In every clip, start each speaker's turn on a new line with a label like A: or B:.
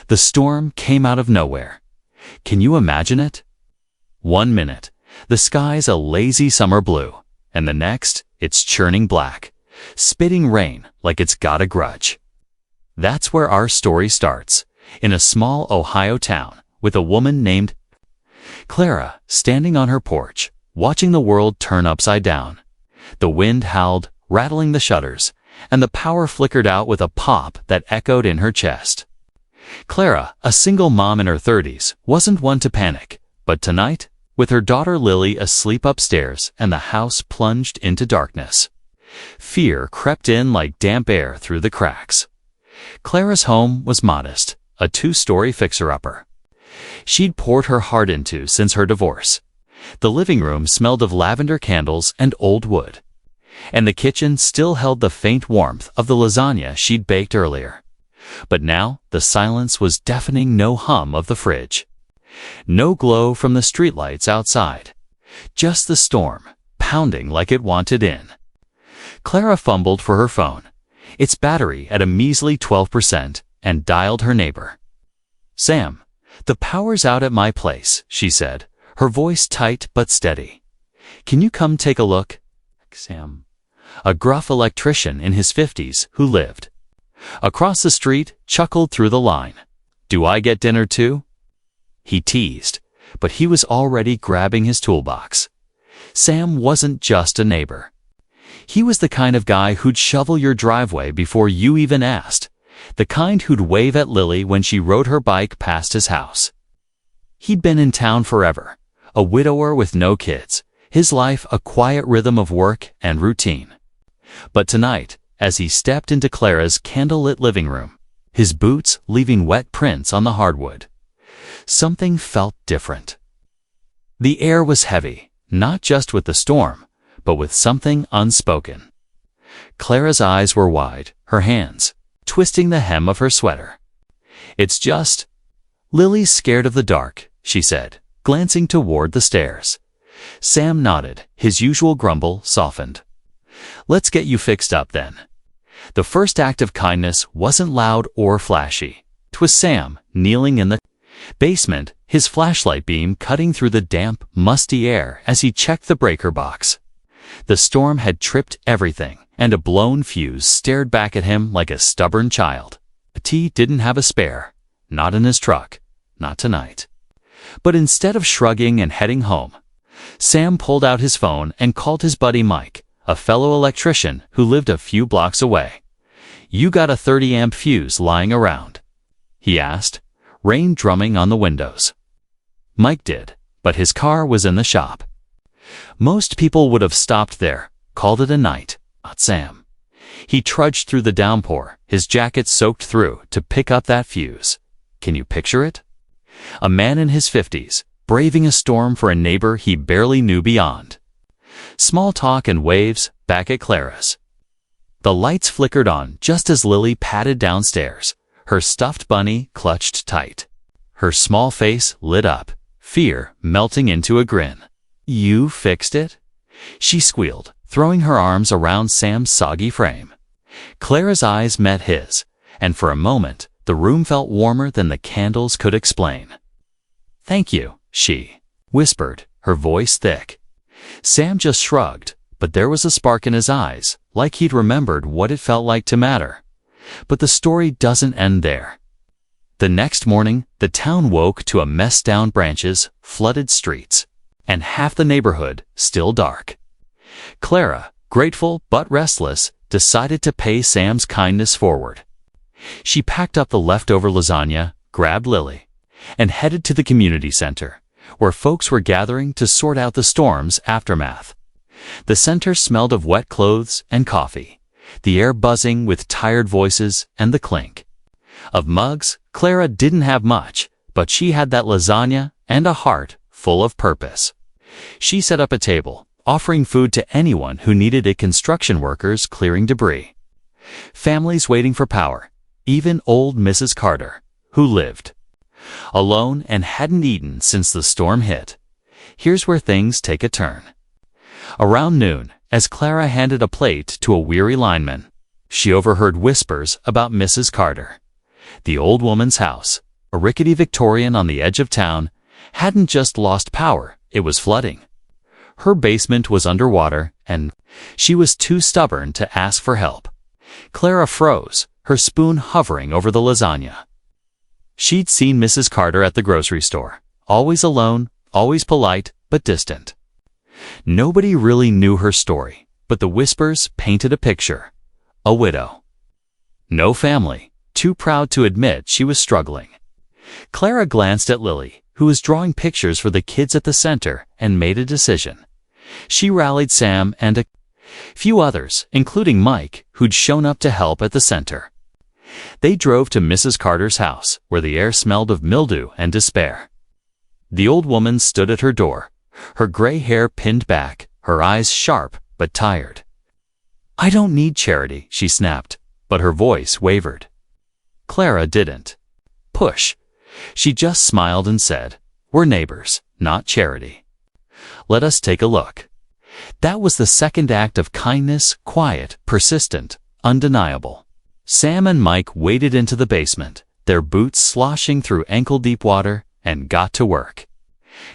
A: The storm came out of nowhere. Can you imagine it? 1 minute, the sky's a lazy summer blue, and the next, it's churning black, spitting rain like it's got a grudge. That's where our story starts, in a small Ohio town with a woman named Clara standing on her porch, watching the world turn upside down. The wind howled, rattling the shutters, and the power flickered out with a pop that echoed in her chest. Clara, a single mom in her 30s, wasn't one to panic, but tonight, with her daughter Lily asleep upstairs and the house plunged into darkness, fear crept in like damp air through the cracks. Clara's home was modest, a 2-story fixer-upper. She'd poured her heart into since her divorce. The living room smelled of lavender candles and old wood, and the kitchen still held the faint warmth of the lasagna she'd baked earlier. But now the silence was deafening. No hum of the fridge, no glow from the streetlights outside, just the storm, pounding like it wanted in. Clara fumbled for her phone, its battery at a measly 12%, and dialed her neighbor. "Sam, the power's out at my place," she said, her voice tight but steady. "Can you come take a look?" Sam, a gruff electrician in his 50s who lived across the street, chuckled through the line. "Do I get dinner too?" He teased, but he was already grabbing his toolbox. Sam wasn't just a neighbor. He was the kind of guy who'd shovel your driveway before you even asked, the kind who'd wave at Lily when she rode her bike past his house. He'd been in town forever, a widower with no kids, his life a quiet rhythm of work and routine. But tonight, as he stepped into Clara's candlelit living room, his boots leaving wet prints on the hardwood, something felt different. The air was heavy, not just with the storm, but with something unspoken. Clara's eyes were wide, her hands twisting the hem of her sweater. "It's just Lily's scared of the dark," she said, glancing toward the stairs. Sam nodded, his usual grumble softened. "Let's get you fixed up then." The first act of kindness wasn't loud or flashy. 'Twas Sam, kneeling in the basement, his flashlight beam cutting through the damp, musty air as he checked the breaker box. The storm had tripped everything, and a blown fuse stared back at him like a stubborn child. T didn't have a spare, not in his truck, not tonight. But instead of shrugging and heading home, Sam pulled out his phone and called his buddy Mike, a fellow electrician who lived a few blocks away. "You got a 30-amp fuse lying around?" he asked, rain drumming on the windows. Mike did, but his car was in the shop. Most people would have stopped there, called it a night, not Sam. He trudged through the downpour, his jacket soaked through, to pick up that fuse. Can you picture it? A man in his 50s, braving a storm for a neighbor he barely knew beyond. Small talk and waves back at Clara's. The lights flickered on just as Lily padded downstairs, her stuffed bunny clutched tight. Her small face lit up, fear melting into a grin. "You fixed it?" she squealed, throwing her arms around Sam's soggy frame. Clara's eyes met his, and for a moment, the room felt warmer than the candles could explain. "Thank you," she whispered, her voice thick. Sam just shrugged, but there was a spark in his eyes, like he'd remembered what it felt like to matter. But the story doesn't end there. The next morning, the town woke to a mess, down branches, flooded streets, and half the neighborhood still dark. Clara, grateful but restless, decided to pay Sam's kindness forward. She packed up the leftover lasagna, grabbed Lily, and headed to the community center, where folks were gathering to sort out the storm's aftermath. The center smelled of wet clothes and coffee, the air buzzing with tired voices and the clink of mugs. Clara didn't have much, but she had that lasagna and a heart full of purpose. She set up a table, offering food to anyone who needed it, construction workers clearing debris, families waiting for power, even old Mrs. Carter, who lived alone and hadn't eaten since the storm hit. Here's where things take a turn. Around noon, as Clara handed a plate to a weary lineman, she overheard whispers about Mrs. Carter. The old woman's house, A rickety Victorian on the edge of town hadn't just lost power, it was flooding. Her basement was underwater, and she was too stubborn to ask for help. Clara froze, her spoon hovering over the lasagna. She'd seen Mrs. Carter at the grocery store, always alone, always polite, but distant. Nobody really knew her story, but the whispers painted a picture. A widow. No family, too proud to admit she was struggling. Clara glanced at Lily, who was drawing pictures for the kids at the center, and made a decision. She rallied Sam and a few others, including Mike, who'd shown up to help at the center. They drove to Mrs. Carter's house, where the air smelled of mildew and despair. The old woman stood at her door, her gray hair pinned back, her eyes sharp but tired. "I don't need charity," she snapped, but her voice wavered. Clara didn't push. She just smiled and said, "We're neighbors, not charity. Let us take a look." That was the second act of kindness, quiet, persistent, undeniable. Sam and Mike waded into the basement, their boots sloshing through ankle-deep water, and got to work.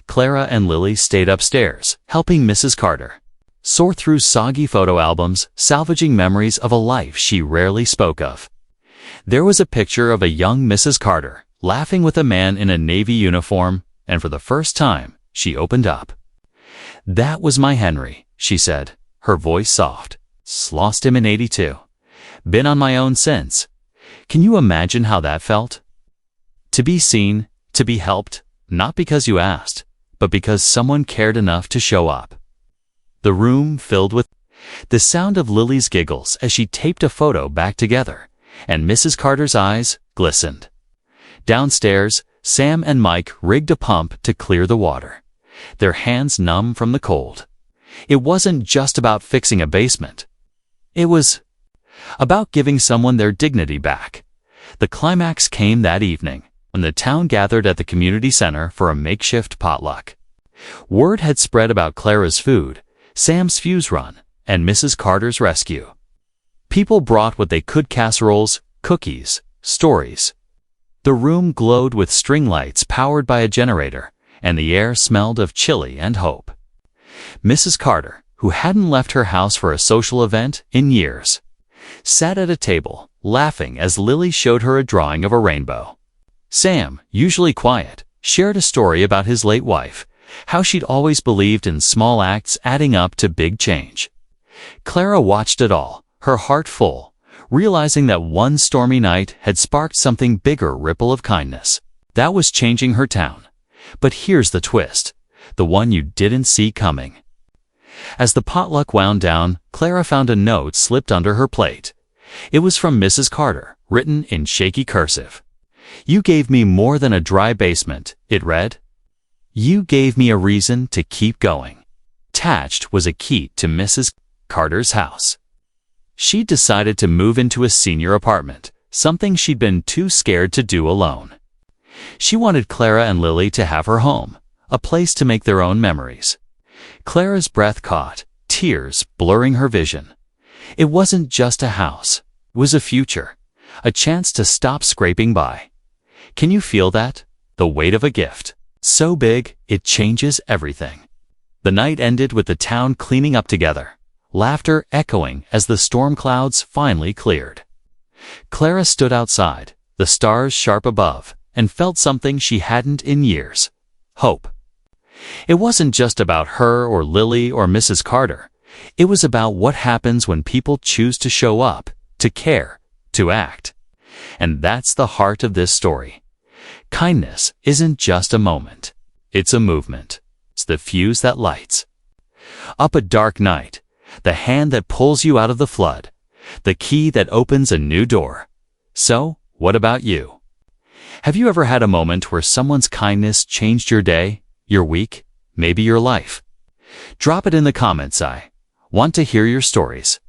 A: Clara and Lily stayed upstairs, helping Mrs. Carter sort through soggy photo albums, salvaging memories of a life she rarely spoke of. There was a picture of a young Mrs. Carter, laughing with a man in a Navy uniform, and for the first time, she opened up. "That was my Henry," she said, her voice soft. "Lost him in '82. Been on my own since. Can you imagine how that felt? To be seen, to be helped, not because you asked, but because someone cared enough to show up." The room filled with the sound of Lily's giggles as she taped a photo back together, and Mrs. Carter's eyes glistened. Downstairs, Sam and Mike rigged a pump to clear the water, their hands numb from the cold. It wasn't just about fixing a basement. It was about giving someone their dignity back. The climax came that evening, when the town gathered at the community center for a makeshift potluck. Word had spread about Clara's food, Sam's fuse run, and Mrs. Carter's rescue. People brought what they could: casseroles, cookies, stories. The room glowed with string lights powered by a generator, and the air smelled of chili and hope. Mrs. Carter, who hadn't left her house for a social event in years, sat at a table, laughing as Lily showed her a drawing of a rainbow. Sam, usually quiet, shared a story about his late wife, how she'd always believed in small acts adding up to big change. Clara watched it all, her heart full, realizing that one stormy night had sparked something bigger: ripple of kindness. That was changing her town. But here's the twist, the one you didn't see coming. As the potluck wound down, Clara found a note slipped under her plate. It was from Mrs. Carter, written in shaky cursive. "You gave me more than a dry basement," it read. "You gave me a reason to keep going." Attached was a key to Mrs. Carter's house. She decided to move into a senior apartment, something she'd been too scared to do alone. She wanted Clara and Lily to have her home, a place to make their own memories. Clara's breath caught, tears blurring her vision. It wasn't just a house, it was a future, a chance to stop scraping by. Can you feel that? The weight of a gift, so big it changes everything. The night ended with the town cleaning up together, laughter echoing as the storm clouds finally cleared. Clara stood outside, the stars sharp above, and felt something she hadn't in years: hope. It wasn't just about her or Lily or Mrs. Carter. It was about what happens when people choose to show up, to care, to act. And that's the heart of this story. Kindness isn't just a moment. It's a movement. It's the fuse that lights up a dark night, the hand that pulls you out of the flood, the key that opens a new door. So, what about you? Have you ever had a moment where someone's kindness changed your day, your week, maybe your life? Drop it in the comments. I want to hear your stories.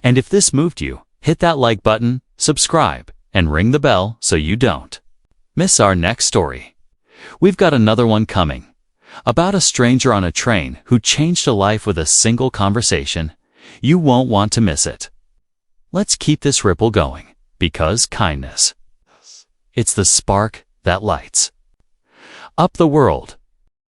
A: And if this moved you, hit that like button, subscribe, and ring the bell so you don't miss our next story. We've got another one coming, about a stranger on a train who changed a life with a single conversation. You won't want to miss it. Let's keep this ripple going, because kindness, it's the spark that that lights up the world.